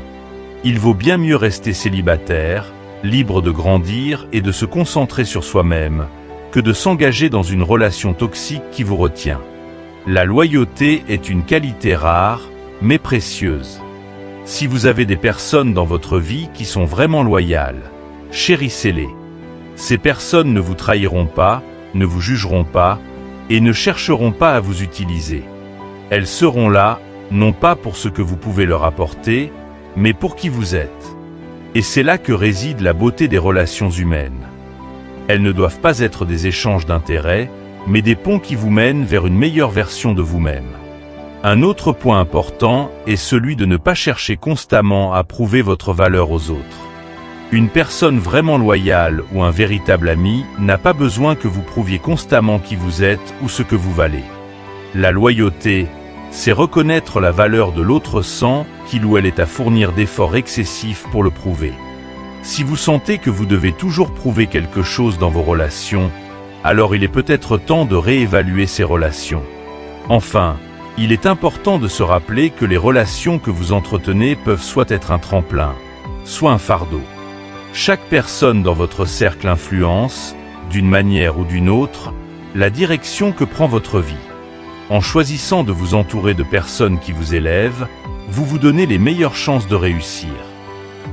Il vaut bien mieux rester célibataire, libre de grandir et de se concentrer sur soi-même, que de s'engager dans une relation toxique qui vous retient. La loyauté est une qualité rare, mais précieuse. Si vous avez des personnes dans votre vie qui sont vraiment loyales, chérissez-les. Ces personnes ne vous trahiront pas, ne vous jugeront pas, et ne chercheront pas à vous utiliser. Elles seront là, non pas pour ce que vous pouvez leur apporter, mais pour qui vous êtes. Et c'est là que réside la beauté des relations humaines. Elles ne doivent pas être des échanges d'intérêts, mais des ponts qui vous mènent vers une meilleure version de vous-même. Un autre point important est celui de ne pas chercher constamment à prouver votre valeur aux autres. Une personne vraiment loyale ou un véritable ami n'a pas besoin que vous prouviez constamment qui vous êtes ou ce que vous valez. La loyauté, c'est reconnaître la valeur de l'autre sans qu'il ou elle ait à fournir d'efforts excessifs pour le prouver. Si vous sentez que vous devez toujours prouver quelque chose dans vos relations, alors il est peut-être temps de réévaluer ces relations. Enfin, il est important de se rappeler que les relations que vous entretenez peuvent soit être un tremplin, soit un fardeau. Chaque personne dans votre cercle influence, d'une manière ou d'une autre, la direction que prend votre vie. En choisissant de vous entourer de personnes qui vous élèvent, vous vous donnez les meilleures chances de réussir.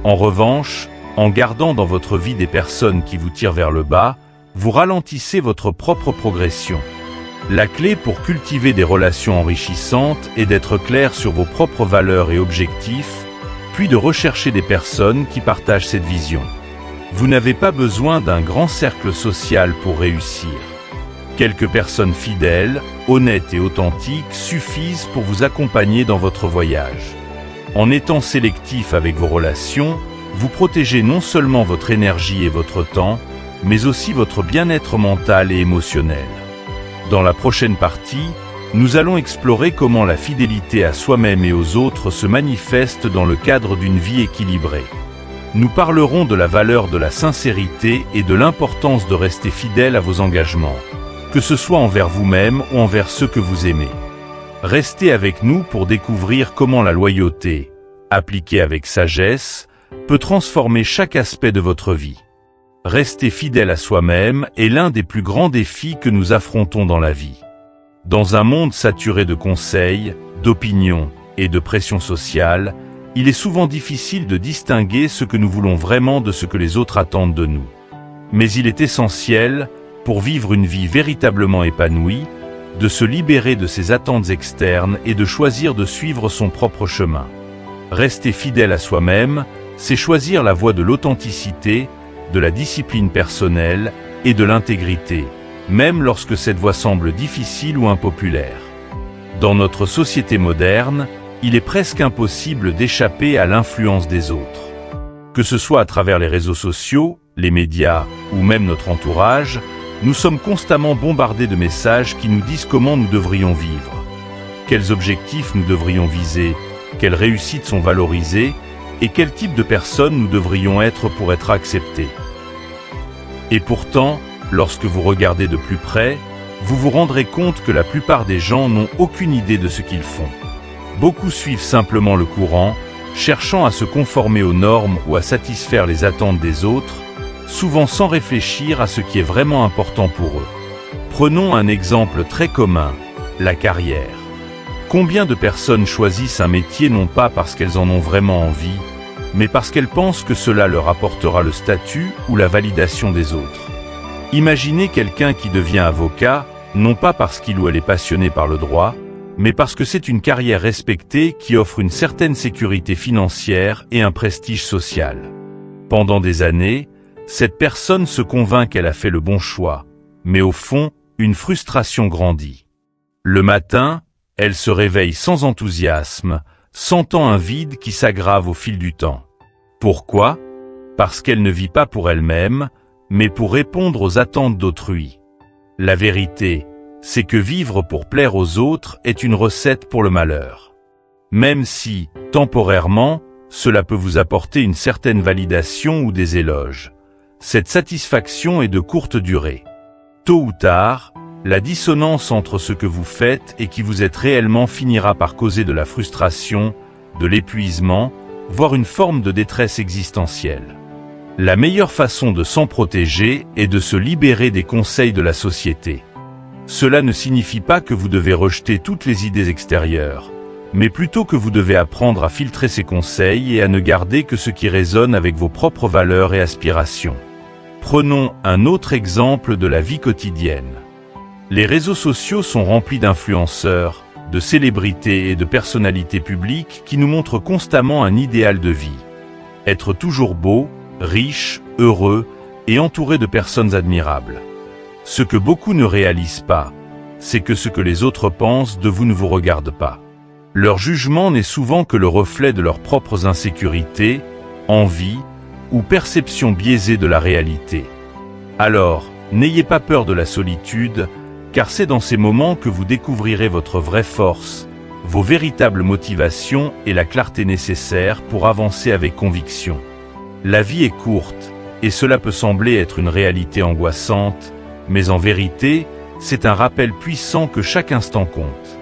En revanche, en gardant dans votre vie des personnes qui vous tirent vers le bas, vous ralentissez votre propre progression. La clé pour cultiver des relations enrichissantes est d'être clair sur vos propres valeurs et objectifs, puis de rechercher des personnes qui partagent cette vision. Vous n'avez pas besoin d'un grand cercle social pour réussir. Quelques personnes fidèles, honnêtes et authentiques suffisent pour vous accompagner dans votre voyage. En étant sélectif avec vos relations, vous protégez non seulement votre énergie et votre temps, mais aussi votre bien-être mental et émotionnel. Dans la prochaine partie, nous allons explorer comment la fidélité à soi-même et aux autres se manifeste dans le cadre d'une vie équilibrée. Nous parlerons de la valeur de la sincérité et de l'importance de rester fidèle à vos engagements, que ce soit envers vous-même ou envers ceux que vous aimez. Restez avec nous pour découvrir comment la loyauté, appliquée avec sagesse, peut transformer chaque aspect de votre vie. Rester fidèle à soi-même est l'un des plus grands défis que nous affrontons dans la vie. Dans un monde saturé de conseils, d'opinions et de pression sociale, il est souvent difficile de distinguer ce que nous voulons vraiment de ce que les autres attendent de nous. Mais il est essentiel, pour vivre une vie véritablement épanouie, de se libérer de ses attentes externes et de choisir de suivre son propre chemin. Rester fidèle à soi-même, c'est choisir la voie de l'authenticité, de la discipline personnelle et de l'intégrité, même lorsque cette voie semble difficile ou impopulaire. Dans notre société moderne, il est presque impossible d'échapper à l'influence des autres. Que ce soit à travers les réseaux sociaux, les médias ou même notre entourage, nous sommes constamment bombardés de messages qui nous disent comment nous devrions vivre, quels objectifs nous devrions viser quelles réussites sont valorisées et quel type de personne nous devrions être pour être acceptés. Et pourtant, lorsque vous regardez de plus près, vous vous rendrez compte que la plupart des gens n'ont aucune idée de ce qu'ils font. Beaucoup suivent simplement le courant, cherchant à se conformer aux normes ou à satisfaire les attentes des autres, souvent sans réfléchir à ce qui est vraiment important pour eux. Prenons un exemple très commun, la carrière. Combien de personnes choisissent un métier non pas parce qu'elles en ont vraiment envie, mais parce qu'elles pensent que cela leur apportera le statut ou la validation des autres. Imaginez quelqu'un qui devient avocat, non pas parce qu'il ou elle est passionné par le droit, mais parce que c'est une carrière respectée qui offre une certaine sécurité financière et un prestige social. Pendant des années, cette personne se convainc qu'elle a fait le bon choix, mais au fond, une frustration grandit. Le matin, elle se réveille sans enthousiasme, sentant un vide qui s'aggrave au fil du temps. Pourquoi? Parce qu'elle ne vit pas pour elle-même, mais pour répondre aux attentes d'autrui. La vérité, c'est que vivre pour plaire aux autres est une recette pour le malheur. Même si, temporairement, cela peut vous apporter une certaine validation ou des éloges, cette satisfaction est de courte durée. Tôt ou tard, la dissonance entre ce que vous faites et qui vous êtes réellement finira par causer de la frustration, de l'épuisement, voire une forme de détresse existentielle. La meilleure façon de s'en protéger est de se libérer des conseils de la société. Cela ne signifie pas que vous devez rejeter toutes les idées extérieures, mais plutôt que vous devez apprendre à filtrer ces conseils et à ne garder que ce qui résonne avec vos propres valeurs et aspirations. Prenons un autre exemple de la vie quotidienne. Les réseaux sociaux sont remplis d'influenceurs, de célébrités et de personnalités publiques qui nous montrent constamment un idéal de vie. Être toujours beau, riche, heureux et entouré de personnes admirables. Ce que beaucoup ne réalisent pas, c'est que ce que les autres pensent de vous ne vous regarde pas. Leur jugement n'est souvent que le reflet de leurs propres insécurités, envies ou perceptions biaisées de la réalité. Alors, n'ayez pas peur de la solitude, car c'est dans ces moments que vous découvrirez votre vraie force, vos véritables motivations et la clarté nécessaire pour avancer avec conviction. La vie est courte, et cela peut sembler être une réalité angoissante, mais en vérité, c'est un rappel puissant que chaque instant compte.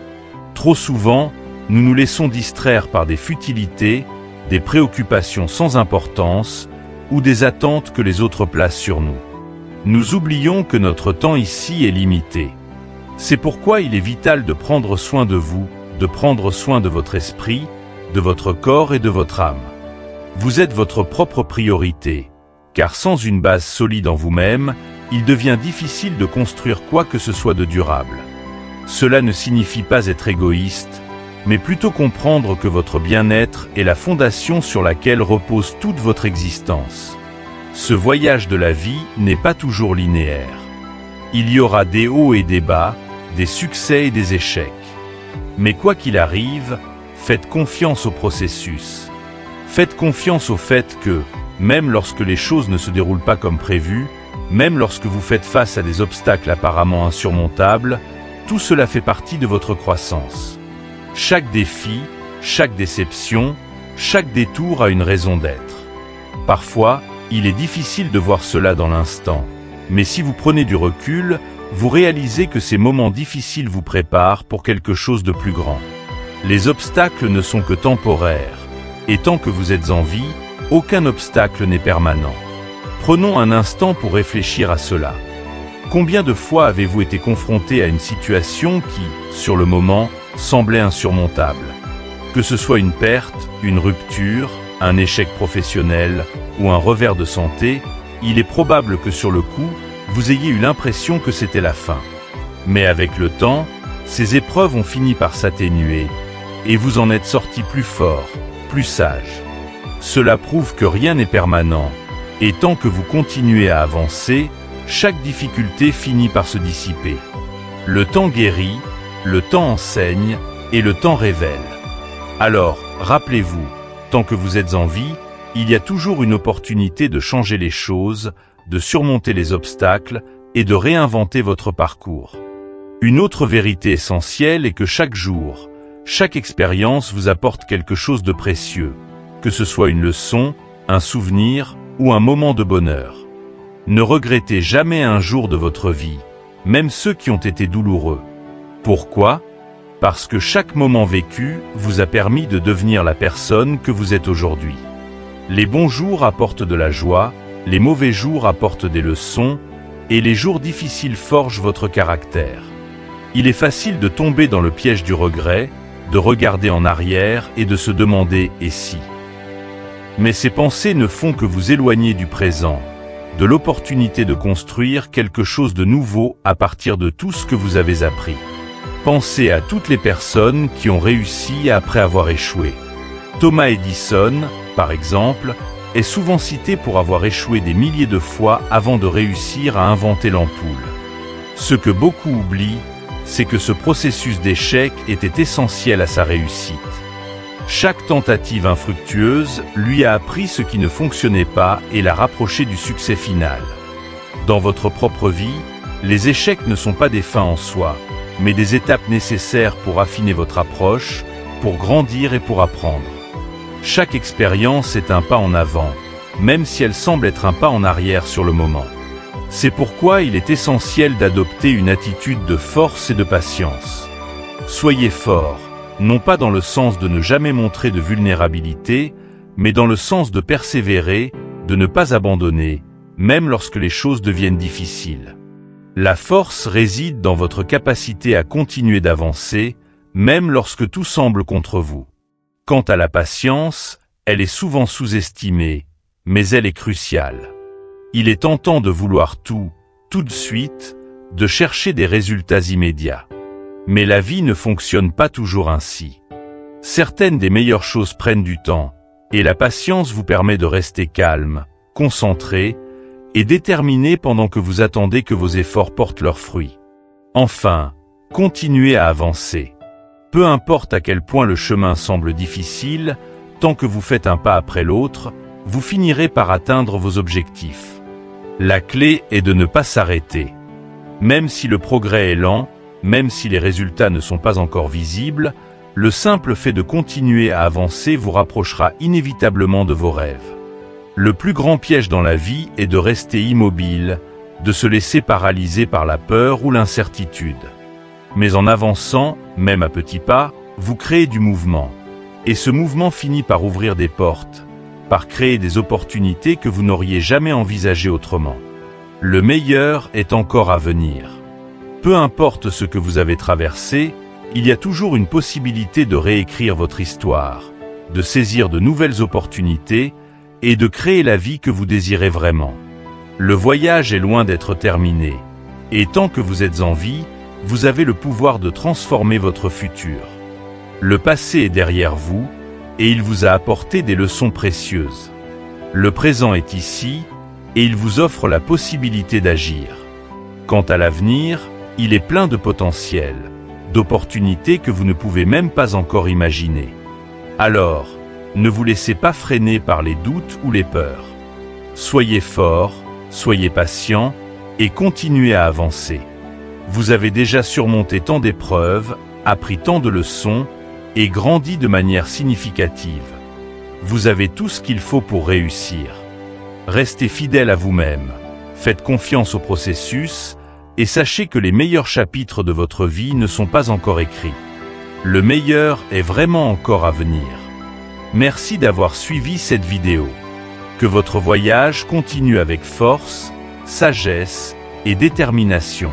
Trop souvent, nous nous laissons distraire par des futilités, des préoccupations sans importance, ou des attentes que les autres placent sur nous. Nous oublions que notre temps ici est limité. C'est pourquoi il est vital de prendre soin de vous, de prendre soin de votre esprit, de votre corps et de votre âme. Vous êtes votre propre priorité, car sans une base solide en vous-même, il devient difficile de construire quoi que ce soit de durable. Cela ne signifie pas être égoïste, mais plutôt comprendre que votre bien-être est la fondation sur laquelle repose toute votre existence. Ce voyage de la vie n'est pas toujours linéaire. Il y aura des hauts et des bas, des succès et des échecs. Mais quoi qu'il arrive, faites confiance au processus. Faites confiance au fait que, même lorsque les choses ne se déroulent pas comme prévu, même lorsque vous faites face à des obstacles apparemment insurmontables, tout cela fait partie de votre croissance. Chaque défi, chaque déception, chaque détour a une raison d'être. Parfois, il est difficile de voir cela dans l'instant, mais si vous prenez du recul, vous réalisez que ces moments difficiles vous préparent pour quelque chose de plus grand. Les obstacles ne sont que temporaires, et tant que vous êtes en vie, aucun obstacle n'est permanent. Prenons un instant pour réfléchir à cela. Combien de fois avez-vous été confronté à une situation qui, sur le moment, semblait insurmontable? Que ce soit une perte, une rupture, un échec professionnel ou un revers de santé, il est probable que sur le coup, vous ayez eu l'impression que c'était la fin. Mais avec le temps, ces épreuves ont fini par s'atténuer et vous en êtes sorti plus fort, plus sage. Cela prouve que rien n'est permanent et tant que vous continuez à avancer, chaque difficulté finit par se dissiper. Le temps guérit, le temps enseigne et le temps révèle. Alors, rappelez-vous, tant que vous êtes en vie, il y a toujours une opportunité de changer les choses, de surmonter les obstacles et de réinventer votre parcours. Une autre vérité essentielle est que chaque jour, Chaque expérience vous apporte quelque chose de précieux, que ce soit une leçon, un souvenir ou un moment de bonheur. Ne regrettez jamais un jour de votre vie, même ceux qui ont été douloureux. Pourquoi ? Parce que chaque moment vécu vous a permis de devenir la personne que vous êtes aujourd'hui. Les bons jours apportent de la joie, les mauvais jours apportent des leçons, et les jours difficiles forgent votre caractère. Il est facile de tomber dans le piège du regret, de regarder en arrière et de se demander « et si ?» Mais ces pensées ne font que vous éloigner du présent, de l'opportunité de construire quelque chose de nouveau à partir de tout ce que vous avez appris. Pensez à toutes les personnes qui ont réussi après avoir échoué. Thomas Edison, par exemple, est souvent cité pour avoir échoué des milliers de fois avant de réussir à inventer l'ampoule. Ce que beaucoup oublient, c'est que ce processus d'échec était essentiel à sa réussite. Chaque tentative infructueuse lui a appris ce qui ne fonctionnait pas et l'a rapproché du succès final. Dans votre propre vie, les échecs ne sont pas des fins en soi, mais des étapes nécessaires pour affiner votre approche, pour grandir et pour apprendre. Chaque expérience est un pas en avant, même si elle semble être un pas en arrière sur le moment. C'est pourquoi il est essentiel d'adopter une attitude de force et de patience. Soyez fort, non pas dans le sens de ne jamais montrer de vulnérabilité, mais dans le sens de persévérer, de ne pas abandonner, même lorsque les choses deviennent difficiles. La force réside dans votre capacité à continuer d'avancer, même lorsque tout semble contre vous. Quant à la patience, elle est souvent sous-estimée, mais elle est cruciale. Il est tentant de vouloir tout de suite, de chercher des résultats immédiats. Mais la vie ne fonctionne pas toujours ainsi. Certaines des meilleures choses prennent du temps, et la patience vous permet de rester calme, concentré, et déterminé pendant que vous attendez que vos efforts portent leurs fruits. Enfin, continuez à avancer. Peu importe à quel point le chemin semble difficile, tant que vous faites un pas après l'autre, vous finirez par atteindre vos objectifs. La clé est de ne pas s'arrêter. Même si le progrès est lent, même si les résultats ne sont pas encore visibles, le simple fait de continuer à avancer vous rapprochera inévitablement de vos rêves. Le plus grand piège dans la vie est de rester immobile, de se laisser paralyser par la peur ou l'incertitude. Mais en avançant, même à petits pas, vous créez du mouvement. Et ce mouvement finit par ouvrir des portes, par créer des opportunités que vous n'auriez jamais envisagées autrement. Le meilleur est encore à venir. Peu importe ce que vous avez traversé, il y a toujours une possibilité de réécrire votre histoire, de saisir de nouvelles opportunités, et de créer la vie que vous désirez vraiment. Le voyage est loin d'être terminé, et tant que vous êtes en vie, vous avez le pouvoir de transformer votre futur. Le passé est derrière vous, et il vous a apporté des leçons précieuses. Le présent est ici, et il vous offre la possibilité d'agir. Quant à l'avenir, il est plein de potentiel, d'opportunités que vous ne pouvez même pas encore imaginer. Alors, ne vous laissez pas freiner par les doutes ou les peurs. Soyez fort, soyez patient et continuez à avancer. Vous avez déjà surmonté tant d'épreuves, appris tant de leçons et grandi de manière significative. Vous avez tout ce qu'il faut pour réussir. Restez fidèle à vous-même, faites confiance au processus et sachez que les meilleurs chapitres de votre vie ne sont pas encore écrits. Le meilleur est vraiment encore à venir. Merci d'avoir suivi cette vidéo. Que votre voyage continue avec force, sagesse et détermination.